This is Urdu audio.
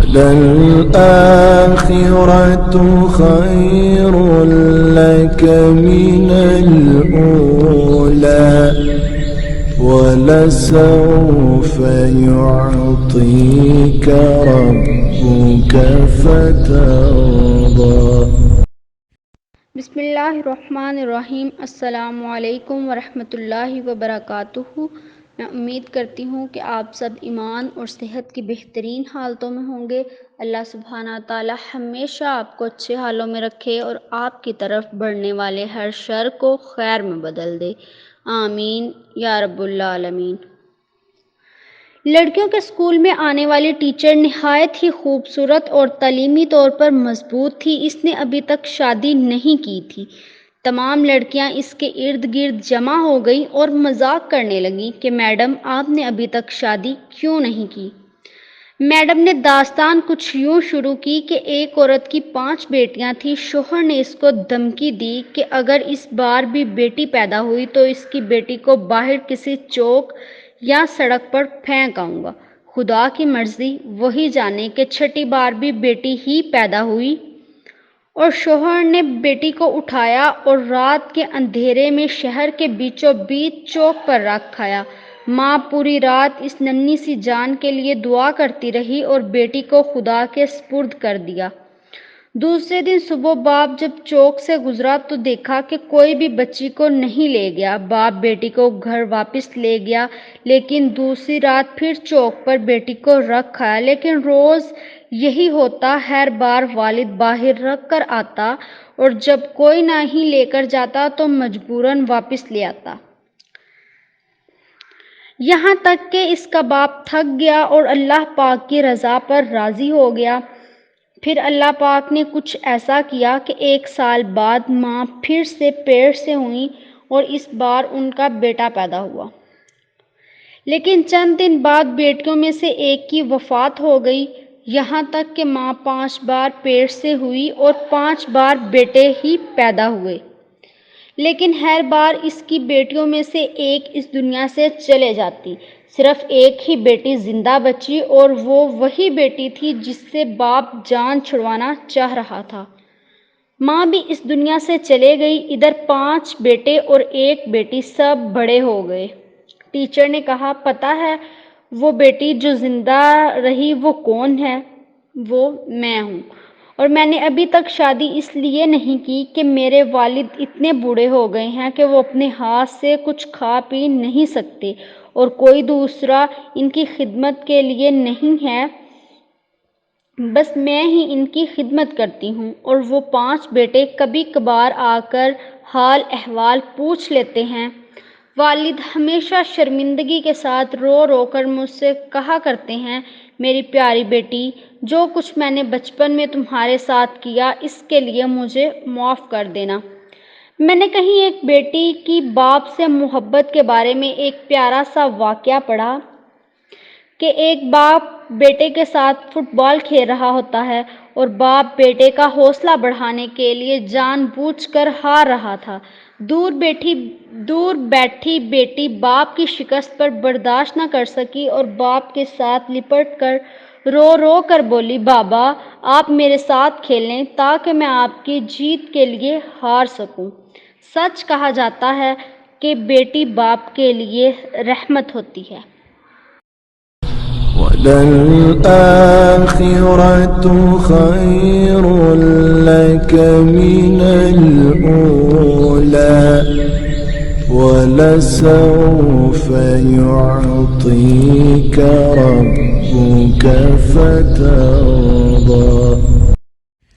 وَلَلْآخِرَةُ خَيْرٌ لَكَ مِنَ الْأُولَى وَلَسَوْفَ يُعْطِيكَ رَبُّكَ فَتَرْضَى۔ بسم اللہ الرحمن الرحیم۔ السلام علیکم ورحمۃ اللہ وبرکاتہ۔ میں امید کرتی ہوں کہ آپ سب ایمان اور صحت کی بہترین حالتوں میں ہوں گے۔ اللہ سبحانہ تعالی ہمیشہ آپ کو اچھے حالوں میں رکھے اور آپ کی طرف بڑھنے والے ہر شر کو خیر میں بدل دے، آمین یا رب العالمین۔ لڑکیوں کے اسکول میں آنے والی ٹیچر نہایت ہی خوبصورت اور تعلیمی طور پر مضبوط تھی۔ اس نے ابھی تک شادی نہیں کی تھی۔ تمام لڑکیاں اس کے ارد گرد جمع ہو گئیں اور مذاق کرنے لگیں کہ میڈم آپ نے ابھی تک شادی کیوں نہیں کی؟ میڈم نے داستان کچھ یوں شروع کی کہ ایک عورت کی 5 بیٹیاں تھیں۔ شوہر نے اس کو دھمکی دی کہ اگر اس بار بھی بیٹی پیدا ہوئی تو اس کی بیٹی کو باہر کسی چوک یا سڑک پر پھینک آؤں گا۔ خدا کی مرضی، وہی جانے کہ 6ٹھی بار بھی بیٹی ہی پیدا ہوئی اور شوہر نے بیٹی کو اٹھایا اور رات کے اندھیرے میں شہر کے بیچوں بیچ چوک پر رکھ آیا۔ ماں پوری رات اس ننھی سی جان کے لیے دعا کرتی رہی اور بیٹی کو خدا کے سپرد کر دیا۔ دوسرے دن صبح باپ جب چوک سے گزرا تو دیکھا کہ کوئی بھی بچی کو نہیں لے گیا۔ باپ بیٹی کو گھر واپس لے گیا، لیکن دوسری رات پھر چوک پر بیٹی کو رکھ آیا۔ لیکن روز یہی ہوتا، ہر بار والد باہر رکھ کر آتا اور جب کوئی نہ ہی لے کر جاتا تو مجبوراً واپس لے آتا۔ یہاں تک کہ اس کا باپ تھک گیا اور اللہ پاک کی رضا پر راضی ہو گیا۔ پھر اللہ پاک نے کچھ ایسا کیا کہ 1 سال بعد ماں پھر سے پیٹ سے ہوئیں اور اس بار ان کا بیٹا پیدا ہوا۔ لیکن چند دن بعد بیٹیوں میں سے ایک کی وفات ہو گئی، یہاں تک کہ ماں 5 بار پیٹ سے ہوئی اور 5 بار بیٹے ہی پیدا ہوئے۔ لیکن ہر بار اس کی بیٹیوں میں سے ایک اس دنیا سے چلے جاتی، صرف ایک ہی بیٹی زندہ بچی اور وہ وہی بیٹی تھی جس سے باپ جان چھڑوانا چاہ رہا تھا۔ ماں بھی اس دنیا سے چلے گئی۔ ادھر 5 بیٹے اور 1 بیٹی، سب بڑے ہو گئے۔ ٹیچر نے کہا، پتہ ہے وہ بیٹی جو زندہ رہی وہ کون ہے؟ وہ میں ہوں، اور میں نے ابھی تک شادی اس لیے نہیں کی کہ میرے والد اتنے بوڑھے ہو گئے ہیں کہ وہ اپنے ہاتھ سے کچھ کھا پی نہیں سکتے اور کوئی دوسرا ان کی خدمت کے لیے نہیں ہے، بس میں ہی ان کی خدمت کرتی ہوں۔ اور وہ 5 بیٹے کبھی کبھار آ کر حال احوال پوچھ لیتے ہیں۔ والد ہمیشہ شرمندگی کے ساتھ رو رو کر مجھ سے کہا کرتے ہیں، میری پیاری بیٹی، جو کچھ میں نے بچپن میں تمہارے ساتھ کیا اس کے لیے مجھے معاف کر دینا۔ میں نے کہیں ایک بیٹی کی باپ سے محبت کے بارے میں ایک پیارا سا واقعہ پڑھا کہ ایک باپ بیٹے کے ساتھ فٹ بال کھیل رہا ہوتا ہے اور باپ بیٹے کا حوصلہ بڑھانے کے لیے جان بوجھ کر ہار رہا تھا۔ دور بیٹھی بیٹی باپ کی شکست پر برداشت نہ کر سکی اور باپ کے ساتھ لپٹ کر رو رو کر بولی، بابا آپ میرے ساتھ کھیلیں تاکہ میں آپ کی جیت کے لیے ہار سکوں۔ سچ کہا جاتا ہے کہ بیٹی باپ کے لیے رحمت ہوتی ہے۔ وَلَلْآخِرَةُ خَيْرٌ لَكَ مِنَ الْأُولَى وَلَسَوْفَ يُعْطِيكَ رَبُّكَ فَتَرْضَى۔